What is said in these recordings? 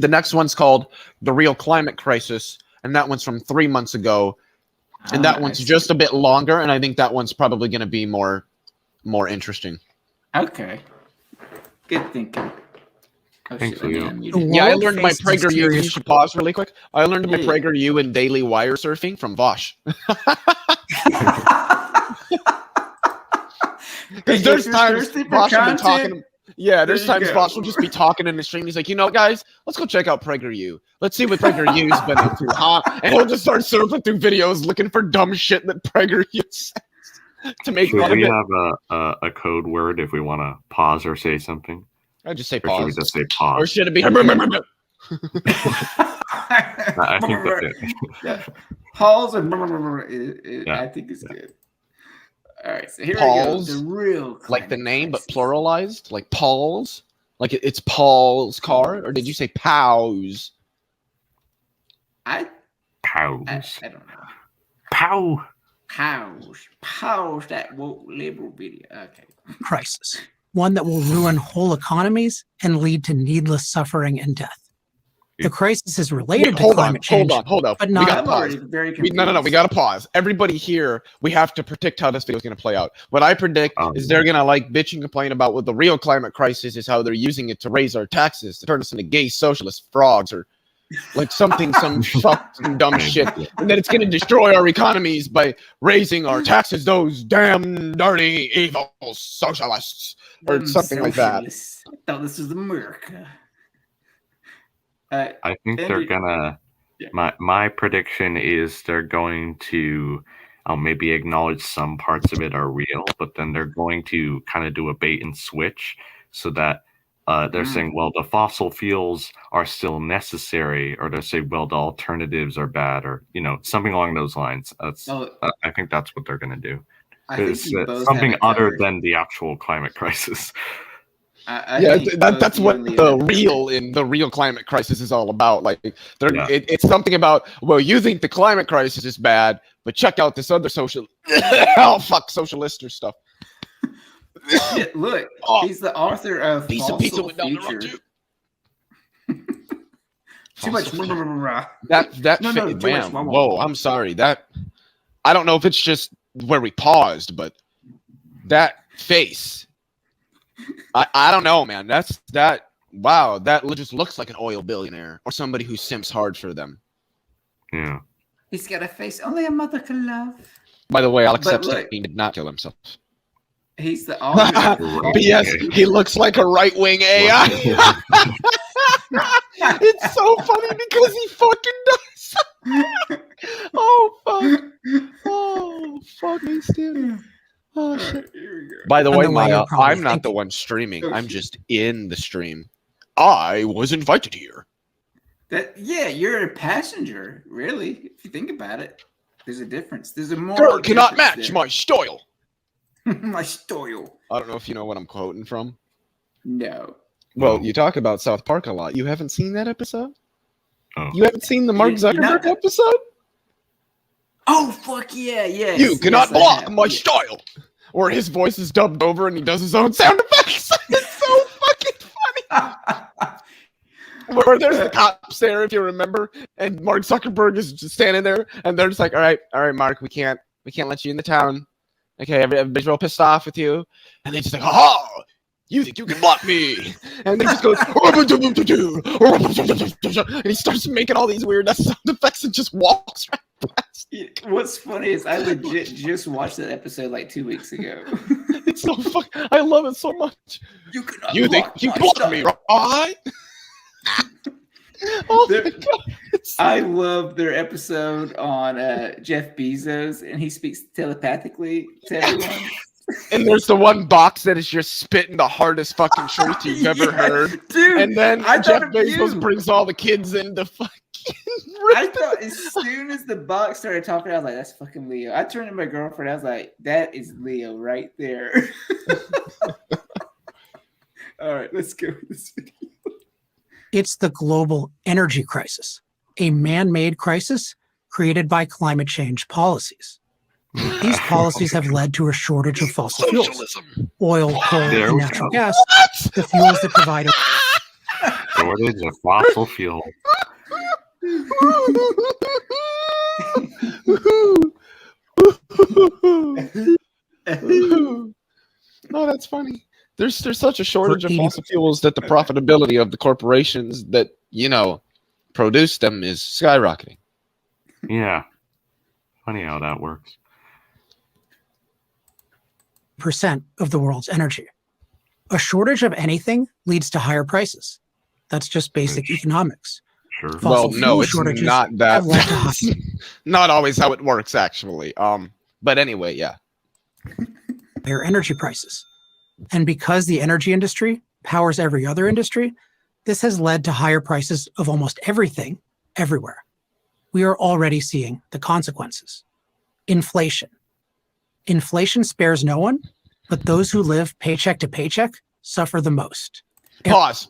The next one's called The Real Climate Crisis, and that one's from 3 months ago. And that one's just a bit longer, and I think that one's probably going to be more interesting. Okay. Good thinking. Oh, Thanks, shit, Leo. Yeah, I learned my PragerU. You should pause really quick. I learned my PragerU and daily wire surfing from Vosh. Because there's times Vosh will be talking. Yeah, there's times Vosh will just be talking in the stream. He's like, you know, guys, let's go check out PragerU. Let's see what PragerU's been up to, huh? And he'll just start surfing through videos looking for dumb shit that PragerU says to make fun of it. Should we have a code word if we want to pause or say something? I just say Or pause. should we just say pause? Or should it be? I think that's it. Yeah. Pause and I think it's good. All right, so here we go. The real like the name, but pluralized, like Paul's, like it's Paul's car, or did you say Pow's? Pause. I don't know. Pause that woke liberal video. Okay. Crisis, one that will ruin whole economies and lead to needless suffering and death. The crisis is related to climate change. Hold on. But We not. got to pause. No. We got to pause. Everybody here, we have to predict how this video is going to play out. What I predict is they're going to like bitch and complain about what the real climate crisis is, how they're using it to raise our taxes, to turn us into gay socialist frogs or like some fucking dumb shit. And then it's going to destroy our economies by raising our taxes, those damn dirty, evil socialists or something like that. I thought this was America. I think they're gonna. My prediction is they're going to maybe acknowledge some parts of it are real, but then they're going to kind of do a bait and switch so that they're saying, well, the fossil fuels are still necessary, or they're saying, well, the alternatives are bad, or something along those lines. I think that's what they're going to do. It's something other than the actual climate crisis. That's what the real climate crisis is all about. Like, it's something about, well, you think the climate crisis is bad, but check out this other socialist or stuff. Look, he's the author of Piece of pizza went down the road too. Too much. Damn. Whoa, I'm sorry. That I don't know if it's just where we paused, but that face. I don't know, man. Wow, that just looks like an oil billionaire or somebody who simps hard for them. Yeah. He's got a face only a mother can love. By the way, I'll accept that he did not kill himself. He's the author. But yes, he looks like a right-wing AI. It's so funny because he fucking does. Oh, fuck me, dude. Oh, shit. By the way, Maya, I'm not the one streaming. I'm just in the stream. I was invited here. You're a passenger, really. If you think about it, there's a difference. There's a more. Girl cannot match my style. My style. I don't know if you know what I'm quoting from. No. Well, you talk about South Park a lot. You haven't seen that episode? Oh. You haven't seen the Mark Zuckerberg episode? Oh, fuck yeah, yes. You cannot block my style. Or his voice is dubbed over and he does his own sound effects. It's so fucking funny. Where there's the cops there, if you remember, and Mark Zuckerberg is just standing there, and they're just like, all right, Mark, we can't let you in the town. Okay, everybody's real pissed off with you. And they just like, ha! You think you can block me? And they just go, and he starts making all these weird sound effects and just walks right past. What's funny is I legit just watched that episode like 2 weeks ago. It's so fucking, I love it so much. You think you block me, right? Oh my God. I love their episode on Jeff Bezos, and he speaks telepathically to everyone. And there's the one box that is just spitting the hardest fucking truth you've ever heard. Dude, and then Jeff Bezos brings all the kids in to fucking I thought as soon as the box started talking, I was like, that's fucking Leo. I turned to my girlfriend, I was like, that is Leo right there. All right, let's go with this video. It's the global energy crisis, a man-made crisis created by climate change policies. These policies have led to a shortage of fossil fuels, oil, coal, and natural gas, the fuels that provide. shortage of fossil fuel. Oh, that's funny. There's such a shortage of fossil fuels that the profitability of the corporations that, produce them is skyrocketing. Yeah. Funny how that works. Percent of the world's energy. A shortage of anything leads to higher prices. That's just basic economics. Sure. Fossil Well, no, fuel it's shortages not that. have led to That's not always how it works, actually. But anyway, yeah. higher energy prices. And because the energy industry powers every other industry, this has led to higher prices of almost everything, everywhere. We are already seeing the consequences. Inflation. Inflation spares no one, but those who live paycheck to paycheck suffer the most. Pause.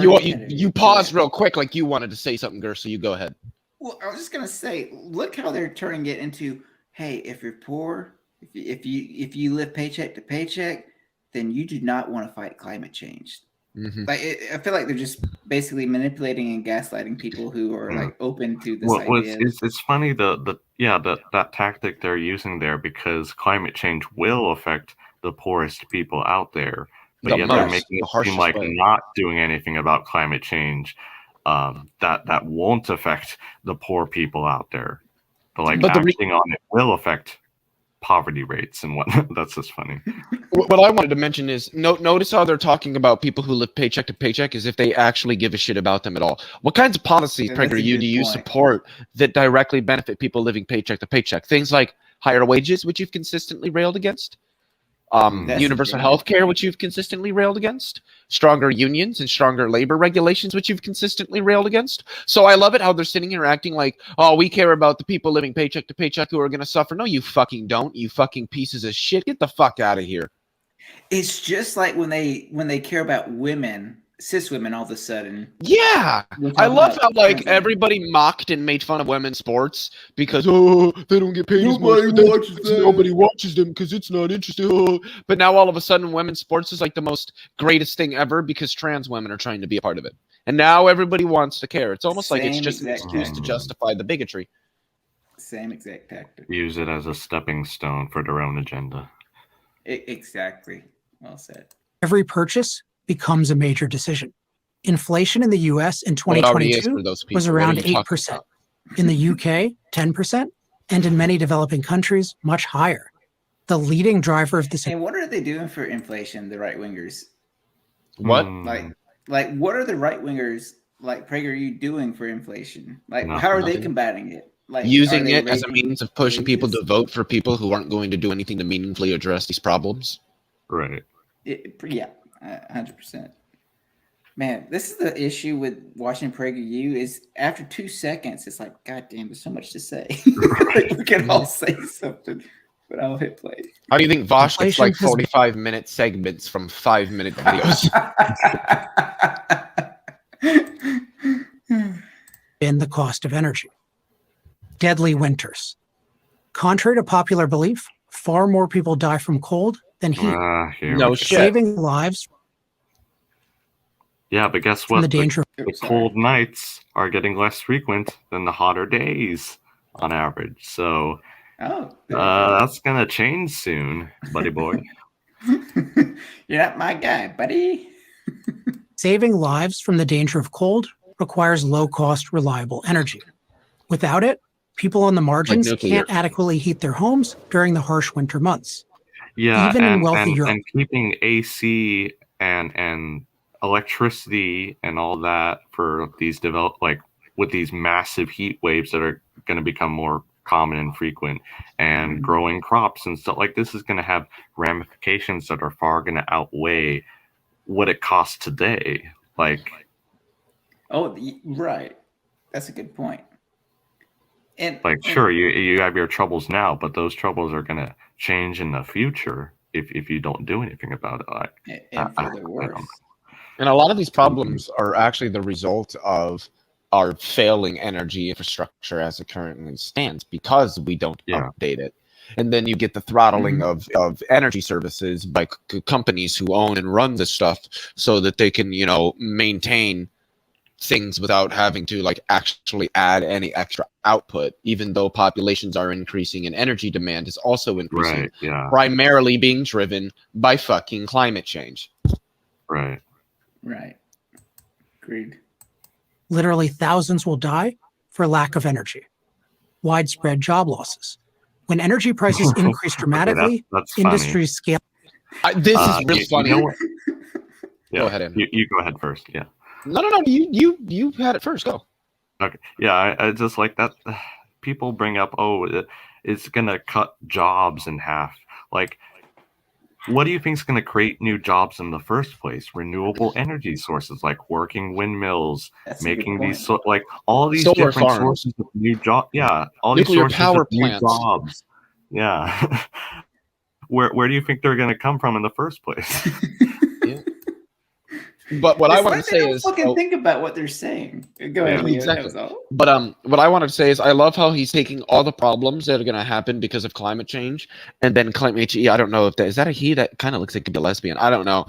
You paused real quick like you wanted to say something, Gur, so you go ahead. Well, I was just gonna say, look how they're turning it into, hey, if you're poor, if you live paycheck to paycheck, then you do not want to fight climate change. Mm-hmm. I feel like they're just basically manipulating and gaslighting people who are like open to this Well, idea. it's funny that tactic they're using there, because climate change will affect the poorest people out there, but yet they're making it seem like not doing anything about climate change that won't affect the poor people out there. But acting on it will affect poverty rates and whatnot. That's just funny. What I wanted to mention is notice how they're talking about people who live paycheck to paycheck as if they actually give a shit about them at all. What kinds of policies, PragerU, do you support that directly benefit people living paycheck to paycheck? Things like higher wages, which you've consistently railed against. Universal health care, which you've consistently railed against. Stronger unions and stronger labor regulations, which you've consistently railed against. So I love it how they're sitting here acting like, oh, we care about the people living paycheck to paycheck who are going to suffer. No, you fucking don't. You fucking pieces of shit. Get the fuck out of here. It's just like when they care about women, cis women, all of a sudden. Yeah, I love how like everybody mocked and made fun of women's sports because they don't get paid as much. Nobody watches them because it's not interesting. But now all of a sudden, women's sports is like the most greatest thing ever because trans women are trying to be a part of it, and now everybody wants to care. It's almost like it's just an excuse to justify the bigotry. Same exact tactic. Use it as a stepping stone for their own agenda. Exactly. Well said. Every purchase becomes a major decision. Inflation in the US in 2022 was around 8%. In the UK, 10%, and in many developing countries, much higher. The leading driver of this. And what are they doing for inflation, the right wingers? What? Like what are the right wingers like PragerU doing for inflation? Like how are they combating it? Like using it as a means of pushing people to vote for people who aren't going to do anything to meaningfully address these problems. Right. Yeah, 100%. Man, this is the issue with watching PragerU is after 2 seconds, it's like, God damn, there's so much to say. Like, we can all say something, but I'll hit play. How do you think Vosh gets like 45-minute segments from 5-minute videos? In the cost of energy. Deadly winters. Contrary to popular belief, far more people die from cold than heat. No shit. Saving lives. Yeah, but guess what? The cold nights are getting less frequent than the hotter days on average. So that's going to change soon, buddy boy. You're not my guy, buddy. Saving lives from the danger of cold requires low-cost, reliable energy. Without it, people on the margins can't adequately heat their homes during the harsh winter months. Yeah, even in wealthy Europe. And keeping AC and electricity and all that for these with these massive heat waves that are going to become more common and frequent, and growing crops and stuff like this is going to have ramifications that are far going to outweigh what it costs today. Like, right, that's a good point. And sure, you have your troubles now, but those troubles are going to change in the future if you don't do anything about it. And for the worse. And a lot of these problems are actually the result of our failing energy infrastructure as it currently stands because we don't update it. And then you get the throttling of energy services by companies who own and run this stuff so that they can, maintain things without having to like actually add any extra output, even though populations are increasing and energy demand is also increasing, Right. Yeah. primarily being driven by fucking climate change. Right. Right. Agreed. Literally thousands will die for lack of energy. Widespread job losses. When energy prices increase dramatically, that's funny. industries scale. This is really funny. You know what? Yeah. Go ahead, Andrew. You go ahead first. Yeah. No. You had it first. Go. Okay. Yeah. I just like that. People bring up, it's gonna cut jobs in half. Like, what do you think is going to create new jobs in the first place? Renewable energy sources, like working windmills, making these all these solar different farms, sources of new jobs. Yeah, all nuclear these sources power of new plants. jobs. Yeah, where do you think they're going to come from in the first place? Yeah. But what I want to say is, think about what they're saying. Go ahead. Yeah, exactly. But what I wanted to say is, I love how he's taking all the problems that are going to happen because of climate change, and then climate change. I don't know if is that a he that kind of looks like a lesbian. I don't know.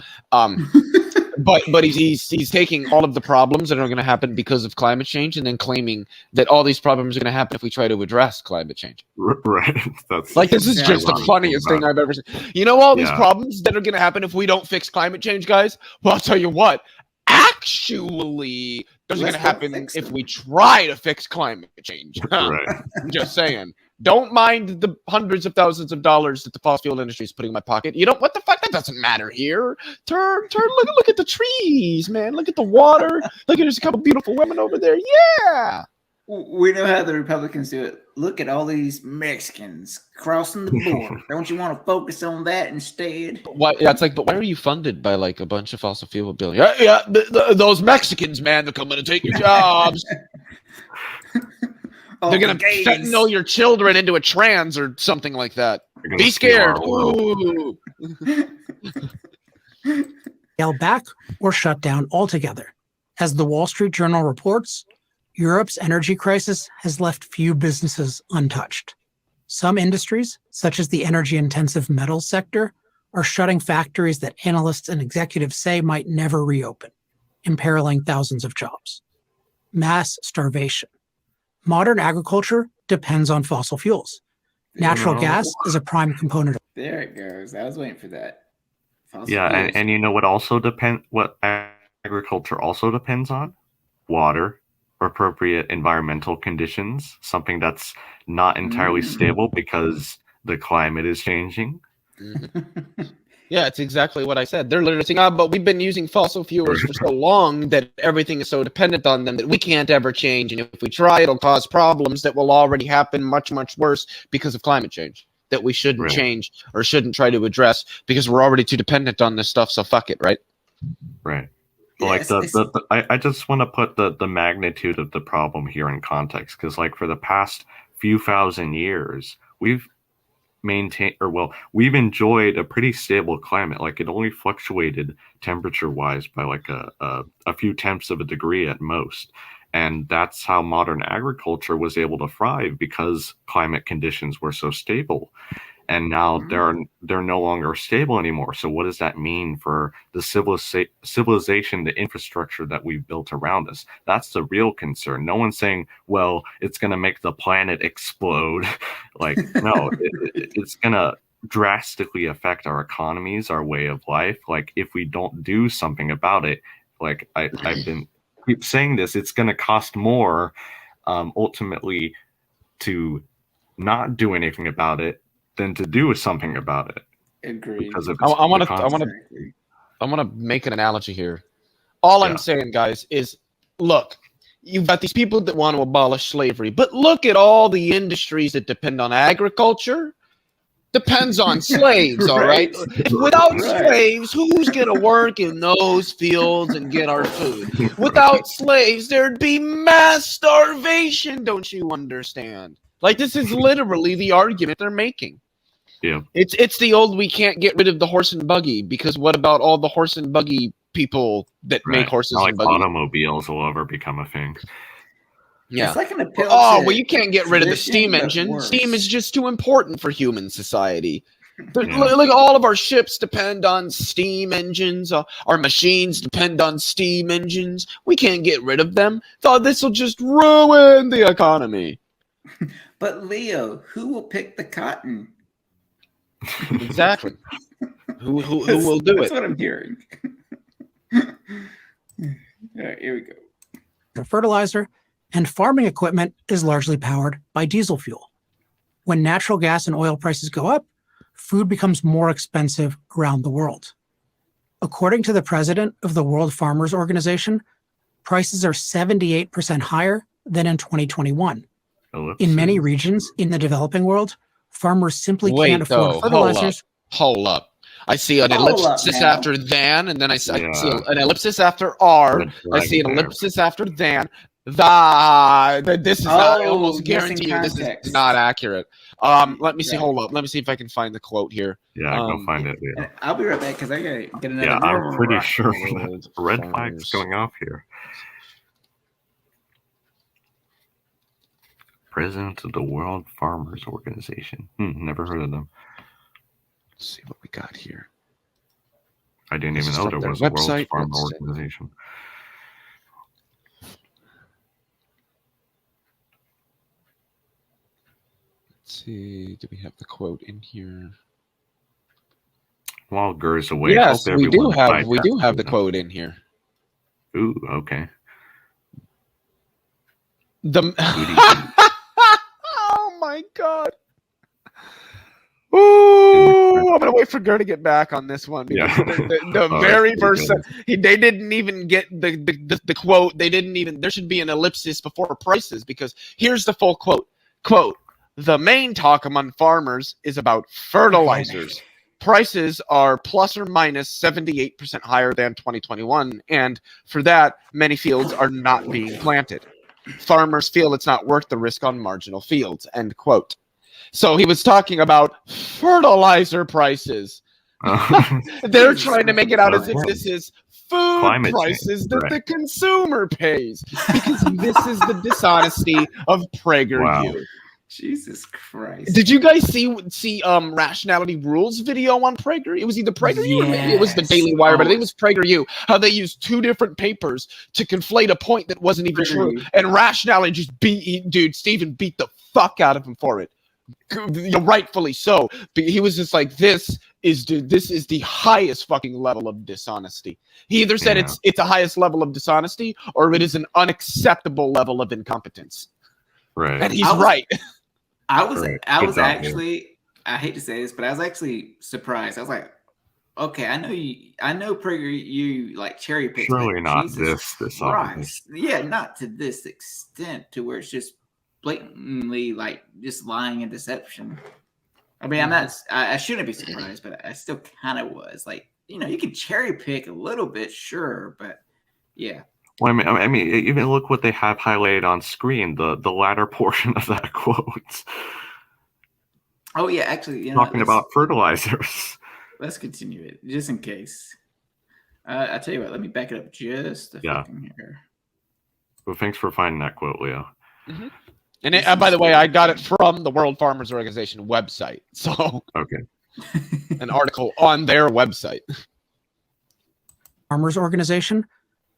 But he's taking all of the problems that are going to happen because of climate change, and then claiming that all these problems are going to happen if we try to address climate change. Right. That's like, this is just the funniest thing I've ever seen. All these problems that are going to happen if we don't fix climate change, guys. Well, I'll tell you what. Actually, those are going to happen if we try to fix climate change. Right. I'm just saying. Don't mind the hundreds of thousands of dollars that the fossil fuel industry is putting in my pocket. What the fuck? That doesn't matter here. Look at the trees, man. Look at the water. Look at there's a couple beautiful women over there. Yeah. We know how the Republicans do it. Look at all these Mexicans crossing the border. Don't you want to focus on that instead? Why? Yeah, it's like, but why are you funded by like a bunch of fossil fuel billion? Those Mexicans, man, they're coming to take your jobs. They're going to fentanyl your children into a trans or something like that. Be scared. Ooh. Scale back or shut down altogether. As the Wall Street Journal reports, Europe's energy crisis has left few businesses untouched. Some industries, such as the energy-intensive metals sector, are shutting factories that analysts and executives say might never reopen, imperiling thousands of jobs. Mass starvation. Modern agriculture depends on fossil fuels. Natural gas is a prime component. There it goes. I was waiting for that. And you know what what agriculture also depends on? Water, appropriate environmental conditions, something that's not entirely stable because the climate is changing. Yeah, it's exactly what I said. They're literally saying, but we've been using fossil fuels for so long that everything is so dependent on them that we can't ever change. And if we try, it'll cause problems that will already happen much, much worse because of climate change that we shouldn't change or shouldn't try to address because we're already too dependent on this stuff. So fuck it, right? Right. Like I just want to put the magnitude of the problem here in context, because like for the past few thousand years, we've enjoyed a pretty stable climate. Like it only fluctuated temperature wise by like a few tenths of a degree at most. And that's how modern agriculture was able to thrive, because climate conditions were so stable. And now they're no longer stable anymore. So what does that mean for the civilization, the infrastructure that we've built around us? That's the real concern. No one's saying, well, it's going to make the planet explode. Like, no, it's going to drastically affect our economies, our way of life. Like, if we don't do something about it, like I've been keep saying this, it's going to cost more ultimately to not do anything about it than to do something about it. Agreed. I want to make an analogy here. All I'm saying, guys, is look, you've got these people that want to abolish slavery, but look at all the industries that depend on agriculture. Depends on slaves, all right? Without slaves, who's going to work in those fields and get our food? Without slaves, there'd be mass starvation, don't you understand? Like, this is literally the argument they're making. Yeah. It's the old, we can't get rid of the horse and buggy, because what about all the horse and buggy people that make horses and buggy? Automobiles will ever become a thing. Yeah. It's like an appeal Oh, to well, you can't get rid of the tradition, steam but engine. worse. Steam is just too important for human society. Yeah. Like all of our ships depend on steam engines. Our machines depend on steam engines. We can't get rid of them. Thought this will just ruin the economy. But Leo, who will pick the cotton? Exactly. Who will do That's it? what I'm hearing. All right, here we go. fertilizer, and farming equipment is largely powered by diesel fuel. When natural gas and oil prices go up, food becomes more expensive around the world. According to the president of the World Farmers Organization, prices are 78% higher than in 2021. In many regions in the developing world, farmers simply can't afford fertilizers. Hold up. I see an ellipsis after than, and then I see an ellipsis after R. I see an ellipsis after than. This is not, I almost guarantee you this is not accurate. Let me see. Hold up. Let me see if I can find the quote here. Yeah, go find it. Yeah. I'll be right back because I gotta get another. Yeah, I'm pretty sure that red flag's going off here. President of the World Farmers Organization. Never heard of them. Let's see what we got here. I didn't even know there was a World Farmer Organization. Let's see. Do we have the quote in here? While Gur's away, yes, we do have the quote in here. Ooh, okay. Oh my god. Ooh, I'm gonna wait for Gur to get back on this one. Yeah. The very first they didn't even get the quote. They didn't even. There should be an ellipsis before prices because here's the full quote. Quote: the main talk among farmers is about fertilizers. Prices are plus or minus 78% higher than 2021, and for that, many fields are not being planted. Farmers feel it's not worth the risk on marginal fields. End quote. So he was talking about fertilizer prices. They're trying to make it out as if this is food prices that the consumer pays, because this is the dishonesty of PragerU. Wow. Jesus Christ! Did you guys see Rationality Rules video on Prager? It was either PragerU or it was the Daily Wire, but I think it was PragerU. How they used two different papers to conflate a point that wasn't even true, and Rationality just Steven beat the fuck out of him for it. Rightfully so. He was just like, this is the highest fucking level of dishonesty. He either said it's the highest level of dishonesty or it is an unacceptable level of incompetence. Right. And he's right. I was actually, I hate to say this, but I was actually surprised. I was like, okay, I know PragerU like cherry picks. Surely not this obvious. Yeah, not to this extent to where it's just blatantly like just lying and deception. I mean, I shouldn't be surprised, but I still kind of was. Like, you can cherry pick a little bit, sure, but yeah. Well, I mean, even look what they have highlighted on screen, the latter portion of that quote. Oh yeah, actually, talking about fertilizers. Let's continue it, just in case. I tell you what, let me back it up just a second here. Well, thanks for finding that quote, Leo. Mm-hmm. And by the way, I got it from the World Farmers Organization website. So okay, an article on their website. Farmers Organization,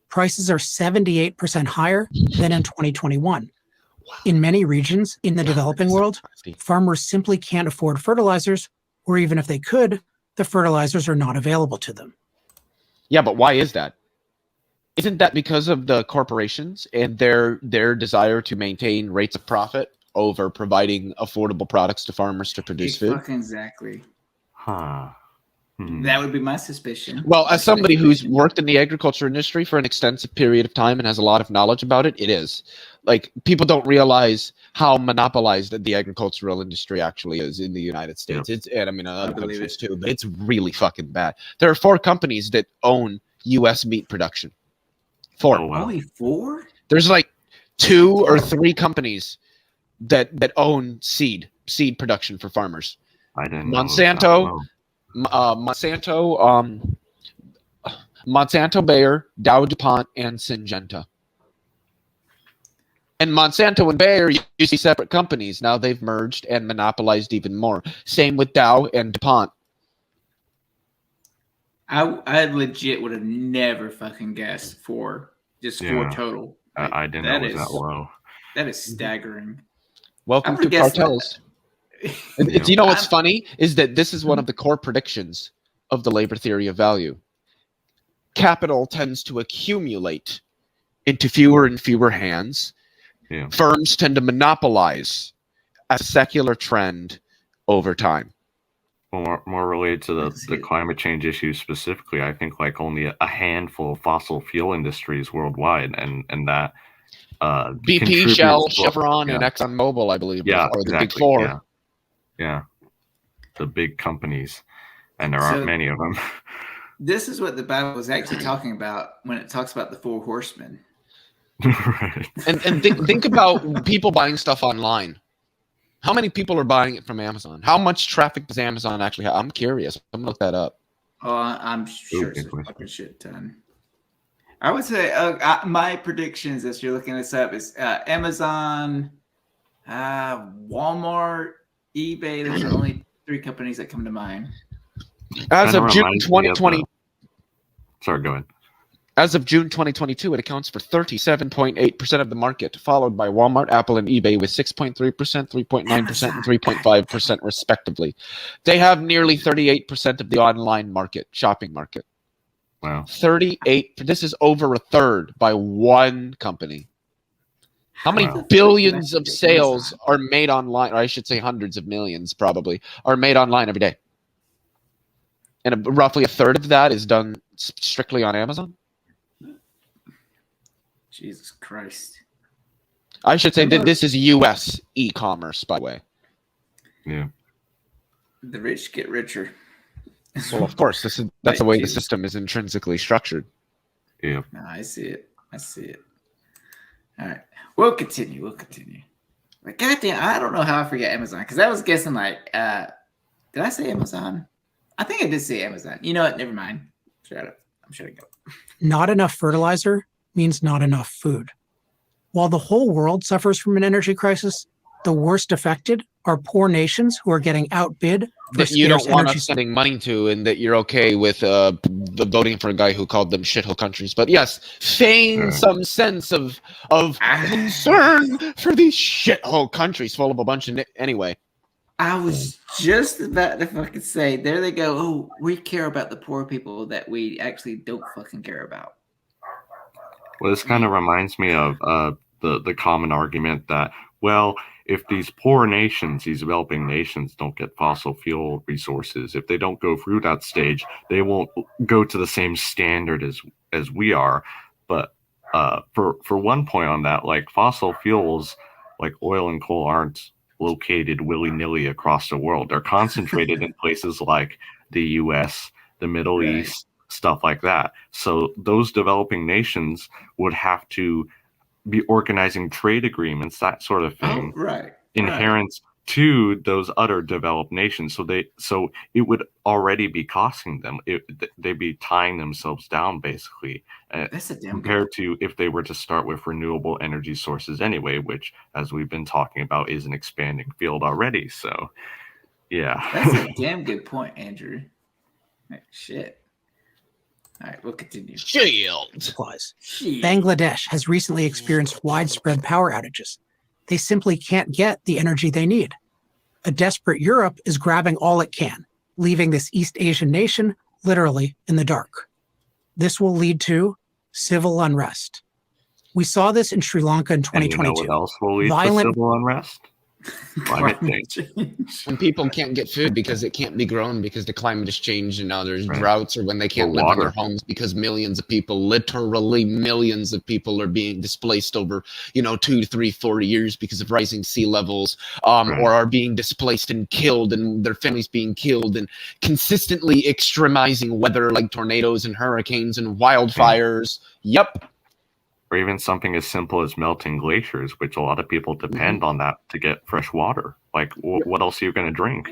prices are 78% higher than in 2021. Wow. In many regions in the developing world, farmers simply can't afford fertilizers, or even if they could, the fertilizers are not available to them. Yeah, but why is that? Isn't that because of the corporations and their desire to maintain rates of profit over providing affordable products to farmers to produce food? Exactly. Huh. That would be my suspicion. Well, as somebody who's worked in the agriculture industry for an extensive period of time and has a lot of knowledge about it, it is. Like, people don't realize how monopolized the agricultural industry actually is in the United States. Yep. And I mean, other countries too, but it's really fucking bad. There are 4 companies that own U.S. meat production. 4. Oh, wow. Only 4? There's like 2 or 3 companies that own seed production for farmers. I didn't Monsanto, Monsanto, Bayer, Dow DuPont, and Syngenta. And Monsanto and Bayer used to be separate companies. Now they've merged and monopolized even more. Same with Dow and DuPont. I legit would have never fucking guessed four total. I didn't know it was that low. That is staggering. Welcome to cartels. You know what's funny is that this is one of the core predictions of the labor theory of value. Capital tends to accumulate into fewer and fewer hands. Yeah. Firms tend to monopolize as a secular trend over time. Well, more related to the climate change issue specifically, I think like only a handful of fossil fuel industries worldwide, and that BP, Shell, Chevron, and ExxonMobil, I believe, are the big four. Yeah, the big companies, and there aren't many of them. This is what the Bible was actually talking about when it talks about the four horsemen. Right. And think about people buying stuff online. How many people are buying it from Amazon? How much traffic does Amazon actually have? I'm curious. I'm gonna look that up. Oh, I'm sure it's a fucking shit ton. I would say my predictions as you're looking this up is Amazon, Walmart, eBay. Those are only three companies that come to mind. As of June 2020. Sorry, go ahead. As of June 2022, it accounts for 37.8% of the market, followed by Walmart, Apple, and eBay with 6.3%, 3.9%, and 3.5% respectively. They have nearly 38% of the online market, shopping market. Wow. 38. This is over a third by one company. How many billions of sales are made online, or I should say hundreds of millions probably, are made online every day? And roughly a third of that is done strictly on Amazon? Jesus Christ. I should say that this is U.S. e-commerce, by the way. Yeah. The rich get richer. Well, of course, that's the way the system is intrinsically structured. Yeah. No, I see it. All right. We'll continue. Like, goddamn, I don't know how I forget Amazon, because I was guessing like, did I say Amazon? I think I did say Amazon. You know what? Never mind. Shut up. I'm shutting up. Not enough fertilizer means not enough food. While the whole world suffers from an energy crisis, the worst affected are poor nations who are getting outbid for that you don't want energy us sending money to, and that you're okay with the voting for a guy who called them shithole countries. But yes, feign some sense of concern for these shithole countries full of a bunch of anyway. I was just about to fucking say, there they go. Oh, we care about the poor people that we actually don't fucking care about. Well, this kind of reminds me of the common argument that, well, if these poor nations, these developing nations, don't get fossil fuel resources, if they don't go through that stage, they won't go to the same standard as we are. But for one point on that, like fossil fuels, like oil and coal, aren't located willy-nilly across the world. They're concentrated in places like the US, the Middle East, stuff like that. So those developing nations would have to be organizing trade agreements, that sort of thing, inherent to those other developed nations. So it would already be costing them. They'd be tying themselves down, basically. That's a damn compared to if they were to start with renewable energy sources anyway, which, as we've been talking about, is an expanding field already. So, yeah. That's a damn good point, Andrew. Like, shit. All right, we'll continue. Supplies. Bangladesh has recently experienced widespread power outages. They simply can't get the energy they need. A desperate Europe is grabbing all it can, leaving this East Asian nation literally in the dark. This will lead to civil unrest. We saw this in Sri Lanka in 2022. And you know what else will lead to civil unrest? Climate change. When people can't get food because it can't be grown because the climate has changed, and now there's droughts, or when they can't live in their homes because millions of people, literally millions of people, are being displaced over 2, 3, 4 years because of rising sea levels, or are being displaced and killed, and their families being killed, and consistently extremizing weather like tornadoes and hurricanes and wildfires. Yep. Or even something as simple as melting glaciers, which a lot of people depend on that to get fresh water. Like, what else are you going to drink?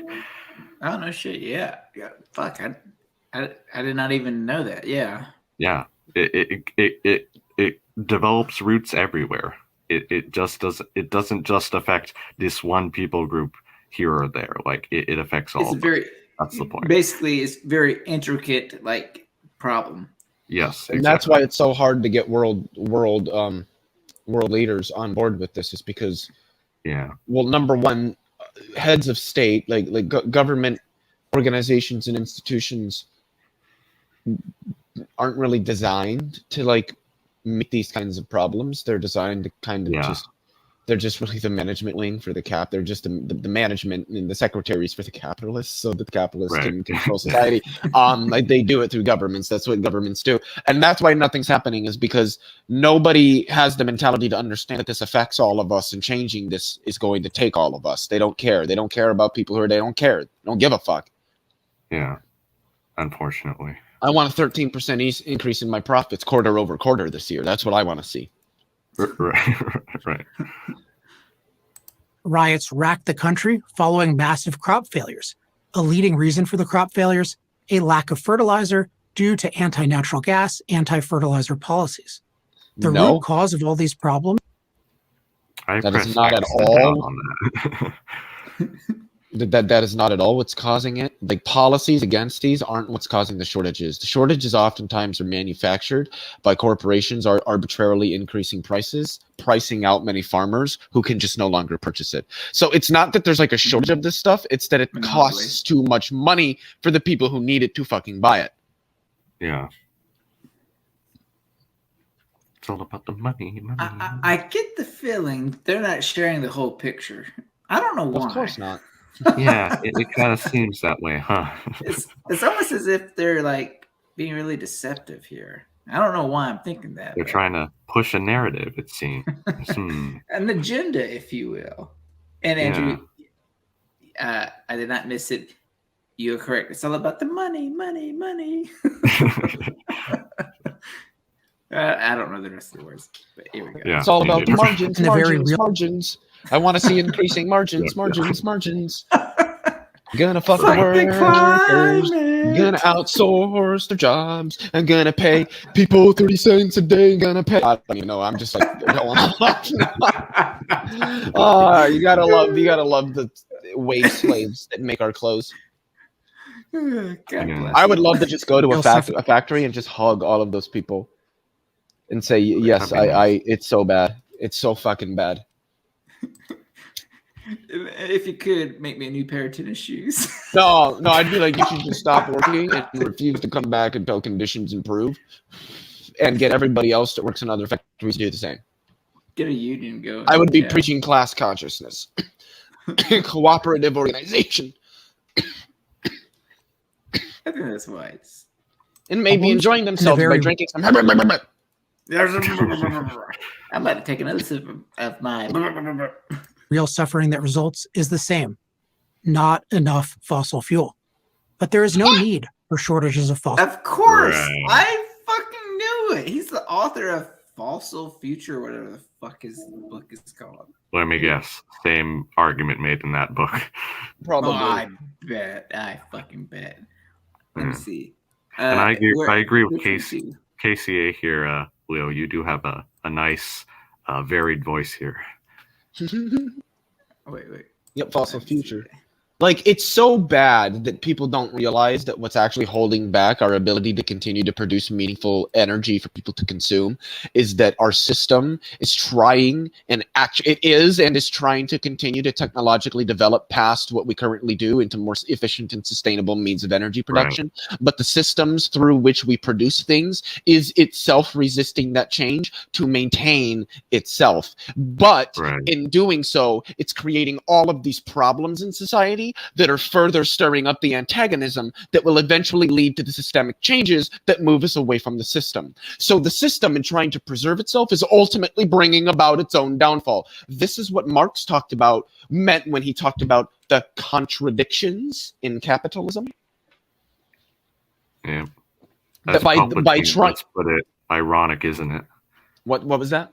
I don't know shit. Yeah. Fuck. I did not even know that. Yeah. Yeah. It develops roots everywhere. it doesn't just affect this one people group here or there. Like it affects all. That's the point. Basically, it's very intricate, like problem. Yes, and that's why it's so hard to get world leaders on board with this. Is because, well, number one, heads of state, like government organizations and institutions, aren't really designed to like meet these kinds of problems. They're designed to kind of they're just really the management wing for the cap. They're just the management and the secretaries for the capitalists, so that the capitalists can control society. Like they do it through governments. That's what governments do, and that's why nothing's happening. Is because nobody has the mentality to understand that this affects all of us, and changing this is going to take all of us. They don't care. They don't care about people who they don't care. They don't give a fuck. Yeah, unfortunately. I want a 13% increase in my profits quarter over quarter this year. That's what I want to see. Right. Riots racked the country following massive crop failures. A leading reason for the crop failures, a lack of fertilizer due to anti-natural gas, anti-fertilizer policies. The root cause of all these problems. That is not at all. That is not at all what's causing it. Like policies against these aren't what's causing the shortages. The shortages oftentimes are manufactured by corporations are arbitrarily increasing prices, pricing out many farmers who can just no longer purchase it. So it's not that there's like a shortage of this stuff. It's that it costs too much money for the people who need it to fucking buy it. Yeah. It's all about the money. I get the feeling they're not sharing the whole picture. I don't know why. Of course not. Yeah, it kind of seems that way, huh? It's almost as if they're like being really deceptive here. I don't know why I'm thinking that. They're trying to push a narrative, it seems. An agenda, if you will. And Andrew, I did not miss it. You're correct. It's all about the money. I don't know the rest of the words, but here we go. Yeah, it's all about margins. I want to see increasing margins. Gonna fuck the workers. Gonna outsource their jobs. I'm gonna pay people 30 cents a day. Gonna pay. I don't even know. I'm just like going on. You gotta love the wage slaves that make our clothes. I would love to just go to a factory and just hug all of those people and say, yes, I it's so bad. It's so fucking bad. If you could make me a new pair of tennis shoes. No, I'd be like, you should just stop working and refuse to come back until conditions improve, and get everybody else that works in other factories to do the same. Get a union going. I would be preaching class consciousness, cooperative organization. I think that's wise. And maybe enjoying themselves by drinking some. I'm about to take another sip of mine. Real suffering that results is the same. Not enough fossil fuel. But there is no need for shortages of fossil fuel. Of course. Right. I fucking knew it. He's the author of Fossil Future, whatever the fuck his book is called. Let me guess. Same argument made in that book. Probably. I fucking bet. Let me see. And I agree with KCA here, Leo. You do have a nice, varied voice here. Wait. Yep, Fossil Future. Like, it's so bad that people don't realize that what's actually holding back our ability to continue to produce meaningful energy for people to consume is that our system is trying and is trying to continue to technologically develop past what we currently do into more efficient and sustainable means of energy production. Right. But the systems through which we produce things is itself resisting that change to maintain itself. But in doing so, it's creating all of these problems in society that are further stirring up the antagonism that will eventually lead to the systemic changes that move us away from the system. So the system, in trying to preserve itself, is ultimately bringing about its own downfall. This is what Marx meant when he talked about the contradictions in capitalism. Yeah. By trying to put it, ironic, isn't it? What was that?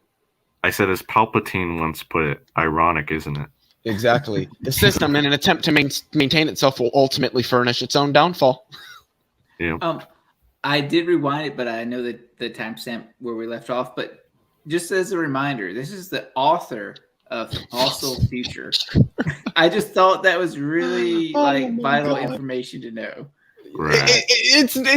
I said, as Palpatine once put it, ironic, isn't it? Exactly. The system, in an attempt to maintain itself, will ultimately furnish its own downfall. Yeah. I did rewind it, but I know that the timestamp where we left off. But just as a reminder, this is the author of Fossil Future. I just thought that was really vital information to know. Right.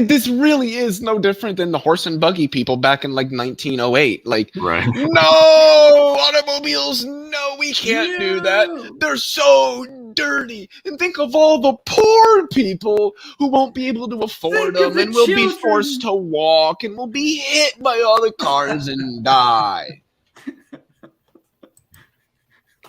This really is no different than the horse and buggy people back in like 1908. Like, Right. no automobiles, no, we can't do that. They're so dirty. And think of all the poor people who won't be able to afford them and will be forced to walk and will be hit by all the cars and die.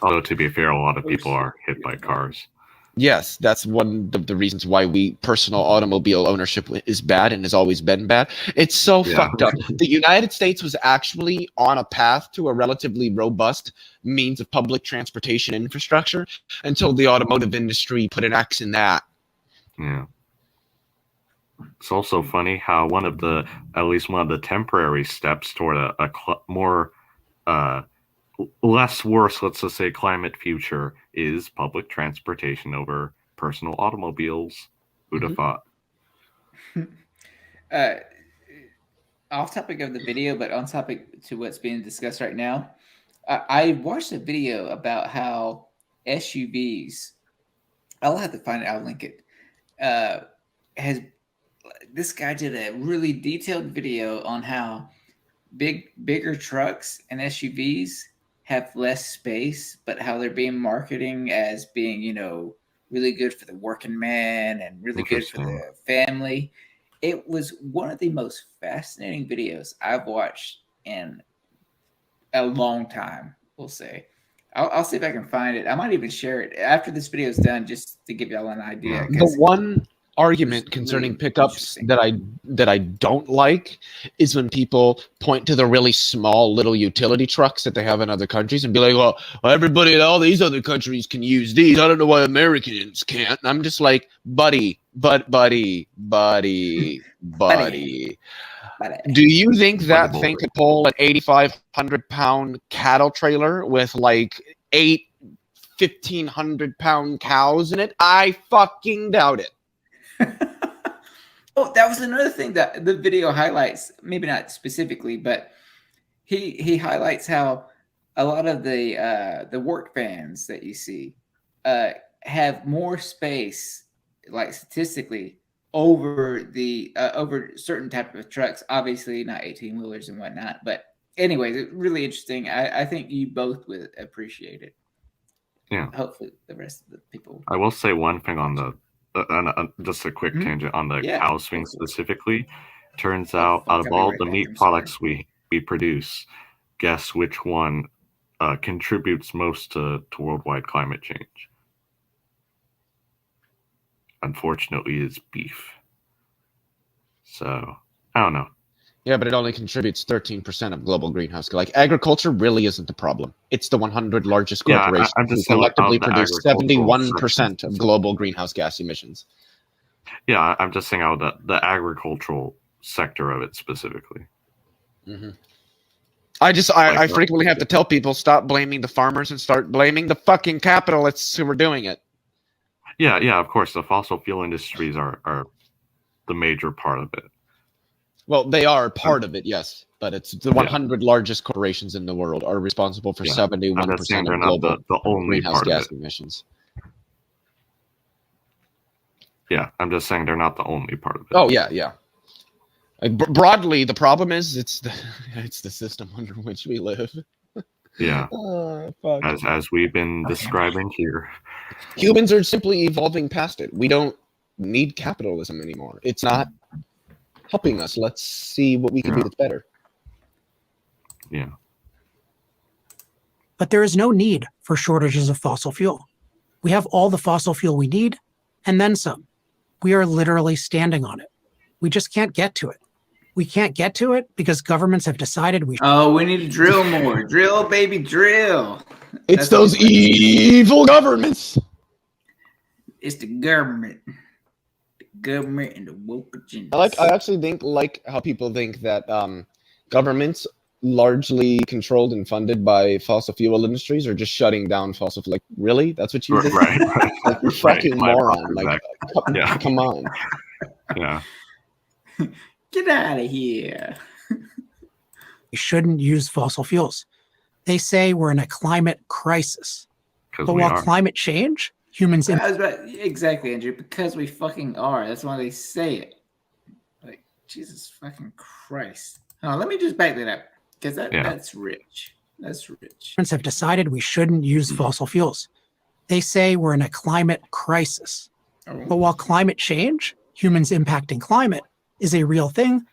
Although, to be fair, a lot of people are hit by cars. Yes, that's one of the reasons why personal automobile ownership is bad and has always been bad. It's so fucked up. The United States was actually on a path to a relatively robust means of public transportation infrastructure until the automotive industry put an axe in that. Yeah. It's also funny how at least one of the temporary steps toward a more less worse, let's just say, climate future is public transportation over personal automobiles. Who'd have thought? Off topic of the video, but on topic to what's being discussed right now. I watched a video about how SUVs, I'll have to find it, I'll link it, this guy did a really detailed video on how bigger trucks and SUVs have less space, but how they're being marketing as being, really good for the working man and really good for the family. It was one of the most fascinating videos I've watched in a long time, we'll say. I'll see if I can find it. I might even share it after this video is done, just to give y'all an idea. The one argument concerning pickups that I don't like is when people point to the really small little utility trucks that they have in other countries and be like, well, everybody in all these other countries can use these. I don't know why Americans can't. And I'm just like, buddy. Do you think that thing could pull an 8,500-pound cattle trailer with like 8 1,500-pound cows in it? I fucking doubt it. Oh, that was another thing that the video highlights. Maybe not specifically, but he highlights how a lot of the work vans that you see have more space, like statistically, over over certain type of trucks. Obviously, not 18-wheelers and whatnot. But anyways, it's really interesting. I think you both would appreciate it. Yeah. Hopefully, the rest of the people. I will say one thing on the. Just a quick tangent on the cow swing specifically. Turns out of all the meat products we produce, guess which one contributes most to worldwide climate change? Unfortunately, it's beef. So, I don't know. Yeah, but it only contributes 13% of global greenhouse. Like, agriculture really isn't the problem. It's the 100 largest corporations who collectively produce 71% of global greenhouse gas emissions. Yeah, I'm just saying how the agricultural sector of it specifically. Mm-hmm. I frequently have to tell people, stop blaming the farmers and start blaming the fucking capitalists who are doing it. Yeah, of course. The fossil fuel industries are the major part of it. Well, they are part of it, yes, but it's the 100 largest corporations in the world are responsible for 71% of global greenhouse gas emissions. Yeah, I'm just saying they're not the only part of it. Oh, yeah. Broadly, the problem is it's the system under which we live. Yeah, as we've been describing here. Humans are simply evolving past it. We don't need capitalism anymore. It's not helping us. Let's see what we can do that's better. Yeah. But there is no need for shortages of fossil fuel. We have all the fossil fuel we need, and then some. We are literally standing on it. We just can't get to it. We can't get to it because governments have decided we need to drill more. Drill, baby, drill. It's those evil governments. It's the government. Government and the woke agenda. I actually think how people think that governments largely controlled and funded by fossil fuel industries are just shutting down fossil fuel. Like, really? That's what you think? Right. Like, you're fucking moron. Like, come on. Yeah. Get out of here. we shouldn't use fossil fuels. They say we're in a climate crisis. But while climate change, humans... Exactly, Andrew, because we fucking are. That's why they say it. Like, Jesus fucking Christ. Oh, let me just back that up, because that's rich. That's rich. Humans have decided we shouldn't use fossil fuels. They say we're in a climate crisis. But while climate change, humans impacting climate, is a real thing,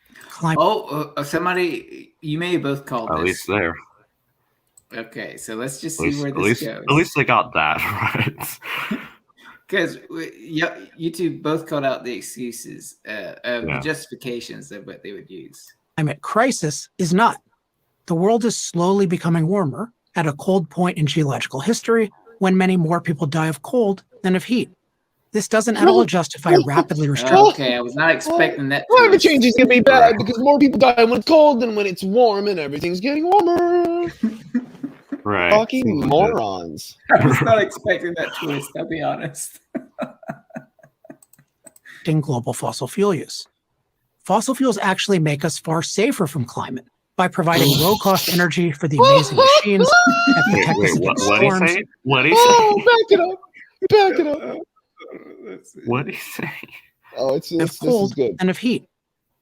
somebody, you may have both called this. At least there. Okay, so let's just see where this goes. At least they got that right. Because you two both called out the excuses, the justifications of what they would use. Climate crisis is not. The world is slowly becoming warmer at a cold point in geological history when many more people die of cold than of heat. This doesn't at all justify rapidly restricting. Okay, I was not expecting that. Climate change is going to be bad because more people die when it's cold than when it's warm and everything's getting warmer. Right. Fucking morons. I was not expecting that twist, I'll be honest. In global fossil fuel use. Fossil fuels actually make us far safer from climate by providing low-cost energy for the amazing machines that protect us against storms. What did he say? Back it up. Back it up. What did he say? Oh, this is good. And of heat.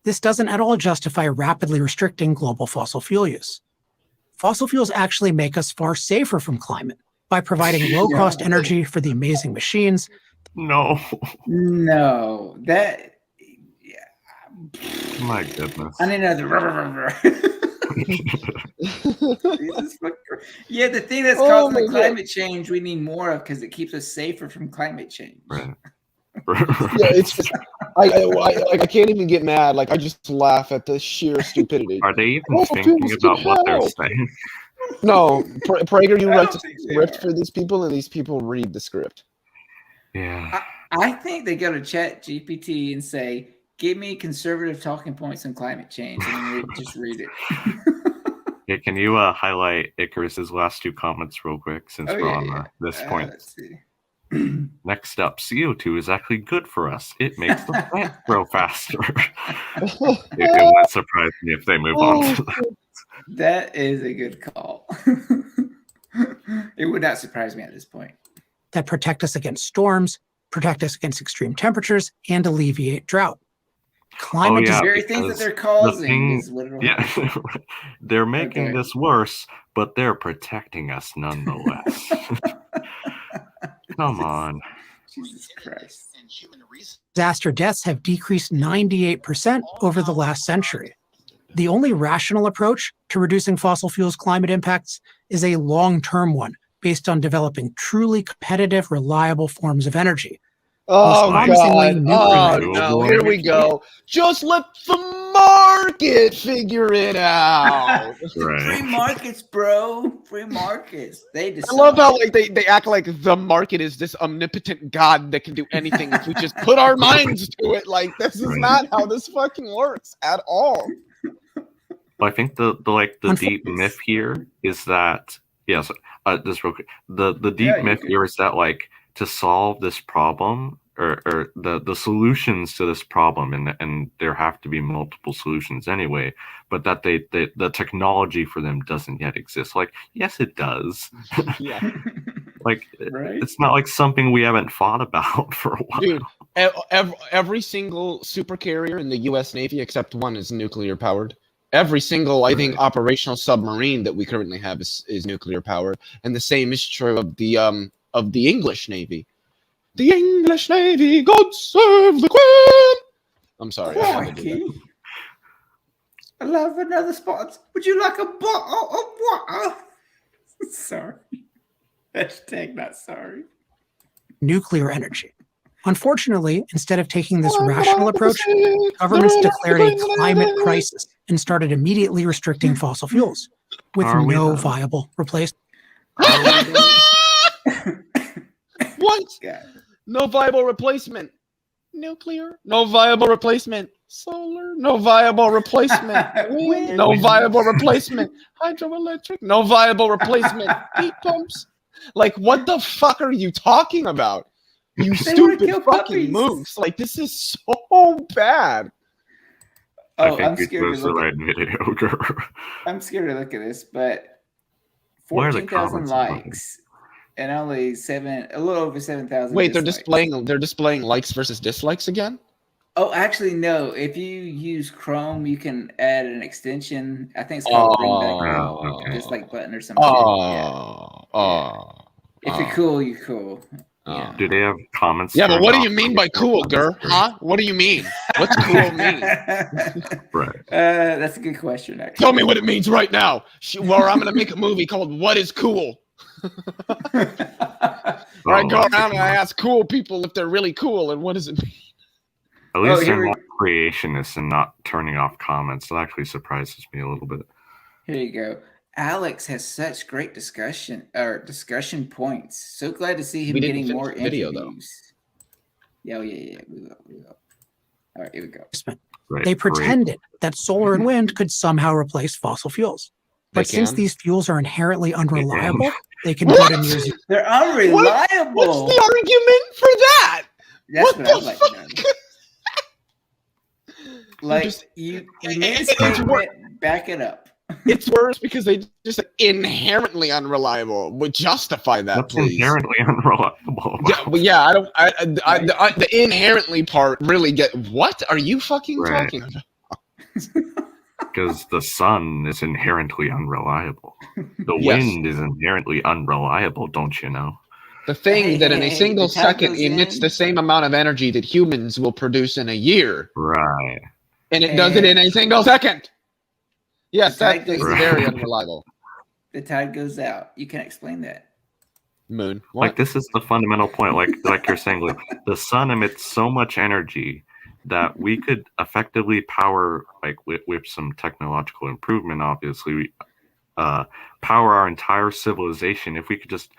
This doesn't at all justify rapidly restricting global fossil fuel use. Fossil fuels actually make us far safer from climate by providing low-cost energy for the amazing machines. No. That... My goodness. I need another... the thing that's causing the climate change we need more of because it keeps us safer from climate change. Right. It's just, I can't even get mad. Like, I just laugh at the sheer stupidity. Are they even thinking about what they're saying? No, Prager, you write the script for these people, and these people read the script. Yeah. I think they go to Chat GPT and say, "Give me conservative talking points on climate change," and just read it. Yeah, can you highlight Icarus's last two comments real quick since we're on this point? Let's see. Next up, CO2 is actually good for us. It makes the plant grow faster. It wouldn't surprise me if they move on to that. That is a good call. It would not surprise me at this point. That protect us against storms, protect us against extreme temperatures, and alleviate drought. Climate the very things that they're causing is what it'll happen. They're making this worse, but they're protecting us nonetheless. Come on. Jesus Christ. Disaster deaths have decreased 98% over the last century. The only rational approach to reducing fossil fuels' climate impacts is a long-term one based on developing truly competitive, reliable forms of energy. Oh, God. Oh, no. Here we go. Just let the market figure it out. Right. Free markets, bro. Free markets. They decide. I love how they act like the market is this omnipotent God that can do anything if we just put our minds to it. Like, this is not how this fucking works at all. Well, I think the deep myth here is that just real quick. The deep myth here is that to solve this problem or the solutions to this problem, and there have to be multiple solutions anyway, but that the technology for them doesn't yet exist. Yes, it does. Yeah. It's not something we haven't thought about for a while. Dude, every single super carrier in the U.S. Navy except one is nuclear powered. Every single, I think, operational submarine that we currently have is nuclear powered, and the same is true of the English Navy. The English Navy, God save the Queen! I'm sorry. I love another spot. Would you like a bottle of water? Sorry. Hashtag not sorry. Nuclear energy. Unfortunately, instead of taking this rational approach, governments declared a climate crisis and started immediately restricting fossil fuels with no viable replacement. What? No viable replacement. Nuclear? No viable replacement. Solar? No viable replacement. Wind? No viable replacement. Hydroelectric? No viable replacement. Heat pumps? What the fuck are you talking about? You stupid fucking moves. This is so bad. I Oh, I'm think you scared to chose the look right at. video. I'm scared to look at this, but Why are the 14,000 comments so funny? likes and only a little over 7,000 Wait, dislikes. they're displaying likes versus dislikes again? Oh, actually, no. If you use Chrome, you can add an extension. I think it's called Bring Back Oh, okay. Dislike Button or some shit. If you're cool, you're cool. Yeah. Do they have comments? Yeah, but turned what do off you mean on by the cool, comments Gur? screen? Huh? What do you mean? What's cool mean? Right. That's a good question, actually. Tell me what it means right now. Or I'm going to make a movie called What is Cool? Where I go around and I ask cool people if they're really cool and what does it mean? At least here they're we- not creationists and not turning off comments. That actually surprises me a little bit. Here you go. Alex has such great discussion points. So glad to see him We didn't getting finish more the video, though. interviews. Yeah, we will. All right, here we go. Right. They great. pretended that solar and wind could somehow replace fossil fuels. But since these fuels are inherently unreliable, they can go to near zero. They're unreliable. What's the argument for that? That's what what I'd the like to know. Like just- you it's made a statement, back it up. It's worse because they just inherently unreliable would justify that. That's please. inherently unreliable. Yeah, but yeah, I don't. The inherently part really get. What are you fucking Right. talking about? Because the sun is inherently unreliable. The Yes. wind is inherently unreliable, don't you know? The thing that in a single the tide second goes emits in. the same amount of energy that humans will produce in a year, Right. and it does it in a single second. Yes, The tide that thing is goes in. very unreliable. The tide goes out. You can explain that. Moon. Like What? this is the fundamental point. Like you're saying, like the sun emits so much energy that we could effectively power, like with some technological improvement, obviously, power our entire civilization if we could just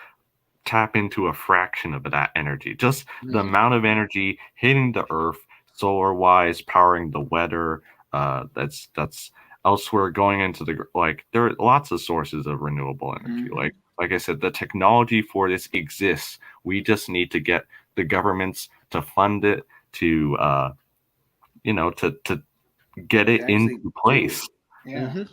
tap into a fraction of that energy. Just the amount of energy hitting the earth, solar wise, powering the weather. That's elsewhere going into the like. There are lots of sources of renewable energy. Mhm. Like I said, the technology for this exists. We just need to get the governments to fund it, to to get it Actually into do place. Yeah. Mhm.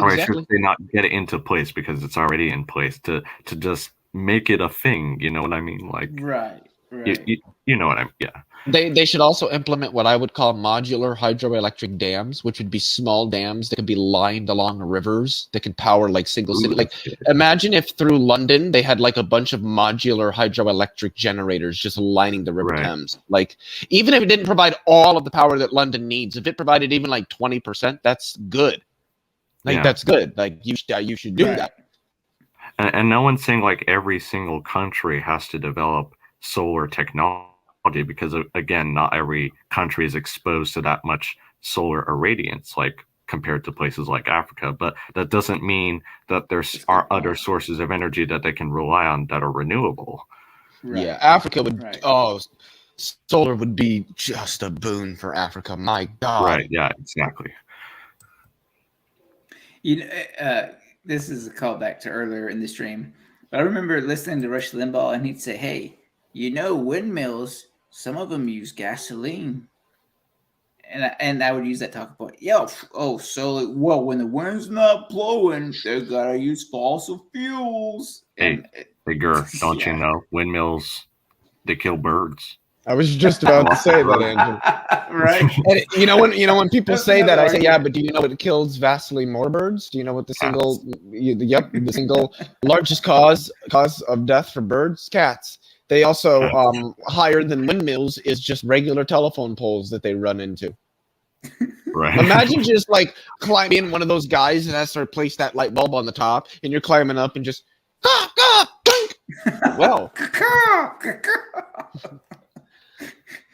Or I should Exactly. say not get it into place because it's already in place. To just make it a thing. You know what I mean? Like Right. Right. you know what I mean? Yeah. They should also implement what I would call modular hydroelectric dams, which would be small dams that could be lined along rivers that could power like single city. Like imagine if through London they had like a bunch of modular hydroelectric generators just lining the River Right. Thames. Like even if it didn't provide all of the power that London needs, if it provided even like 20%, that's good. Like Yeah. that's good. Like you should do Right. that. And no one's saying like every single country has to develop solar technology because again, not every country is exposed to that much solar irradiance, like compared to places like Africa. But that doesn't mean that there are other sources of energy that they can rely on that are renewable. Right. Yeah, Africa would. Right. Oh, solar would be just a boon for Africa. My God. Right. Yeah, exactly. You know, this is a callback to earlier in the stream. But I remember listening to Rush Limbaugh, and he'd say, "Hey, windmills, some of them use gasoline." And I would use that talking point. So when the wind's not blowing, they gotta use fossil fuels. Hey, Gur, don't you Yeah. know windmills? They kill birds. I was just about to say that, Andrew. Right? And when people That's say that, another I say, yeah, argument. but do you know what kills vastly more birds? Do you know what the single largest cause of death for birds? Cats. They also higher than windmills is just regular telephone poles that they run into. Right. Imagine just like climbing one of those guys that has to replace that light bulb on the top, and you're climbing up and just well.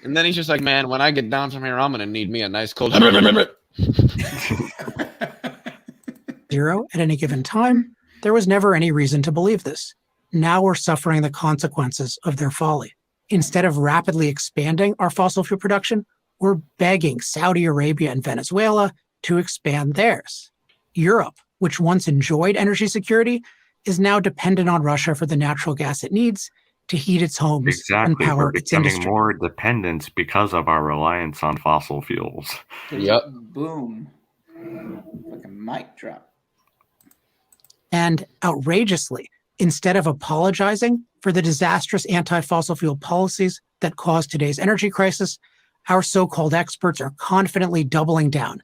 And then he's just like, man, when I get down from here, I'm gonna need me a nice cold. Zero at any given time, there was never any reason to believe this. Now we're suffering the consequences of their folly. Instead of rapidly expanding our fossil fuel production, we're begging Saudi Arabia and Venezuela to expand theirs. Europe, which once enjoyed energy security, is now dependent on Russia for the natural gas it needs to heat its homes and Exactly. power We're its becoming industry. more dependent because of our reliance on fossil fuels. Yep. Boom. Like a mic drop. And outrageously, instead of apologizing for the disastrous anti-fossil fuel policies that caused today's energy crisis, our so-called experts are confidently doubling down,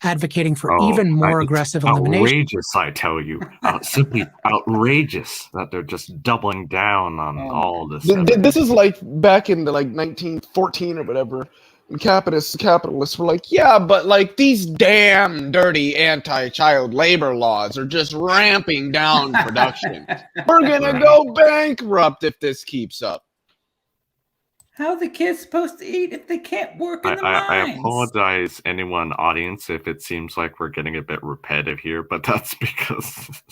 advocating for even more aggressive elimination. Outrageous, I tell you. Simply outrageous that they're just doubling down on all this. This is like back in the 1914 or whatever. And capitalists were like, yeah, but like these damn dirty anti-child labor laws are just ramping down production. We're gonna go bankrupt if this keeps up. How are the kids supposed to eat if they can't work in the mines? I apologize, anyone audience, if it seems like we're getting a bit repetitive here, but that's because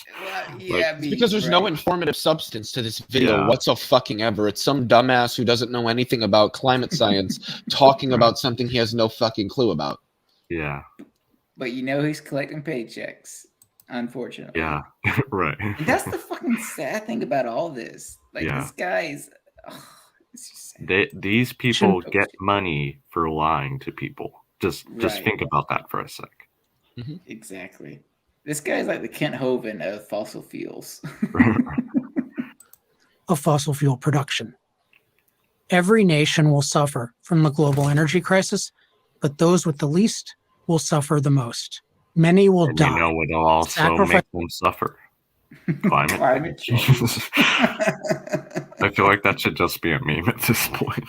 it's because there's no informative substance to this video whatsoever. It's some dumbass who doesn't know anything about climate science talking about something he has no fucking clue about. Yeah. But you know he's collecting paychecks, unfortunately. Yeah, right. And that's the fucking sad thing about all this. Like this guy's. These people get money for lying to people. Just think about that for a sec. Mm-hmm. Exactly. This guy's like the Kent Hovind of fossil fuels. Of fossil fuel production. Every nation will suffer from the global energy crisis, but those with the least will suffer the most. Many will die. You know what will also make them suffer? Climate change. I feel like that should just be a meme at this point.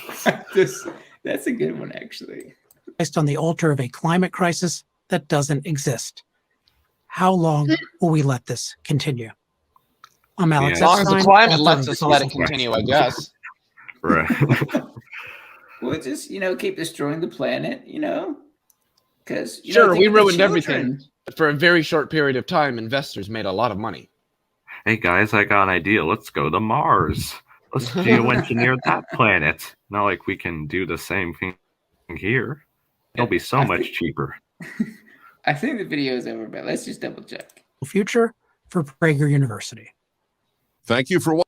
That's a good one, actually. Placed on the altar of a climate crisis that doesn't exist. How long will we let this continue? I'm Alex. As long as the climate lets us let it continue, I guess. Right. We'll just, keep destroying the planet, because we ruined everything. But for a very short period of time, investors made a lot of money. Hey guys, I got an idea. Let's go to Mars. Let's geoengineer that planet. Not like we can do the same thing here. It'll be so much cheaper. I think the video is over, but let's just double check. Future for Prager University. Thank you for watching.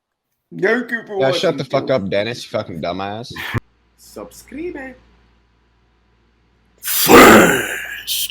Yeah, shut the fuck up, Dennis, you fucking dumbass. Subscribe. First.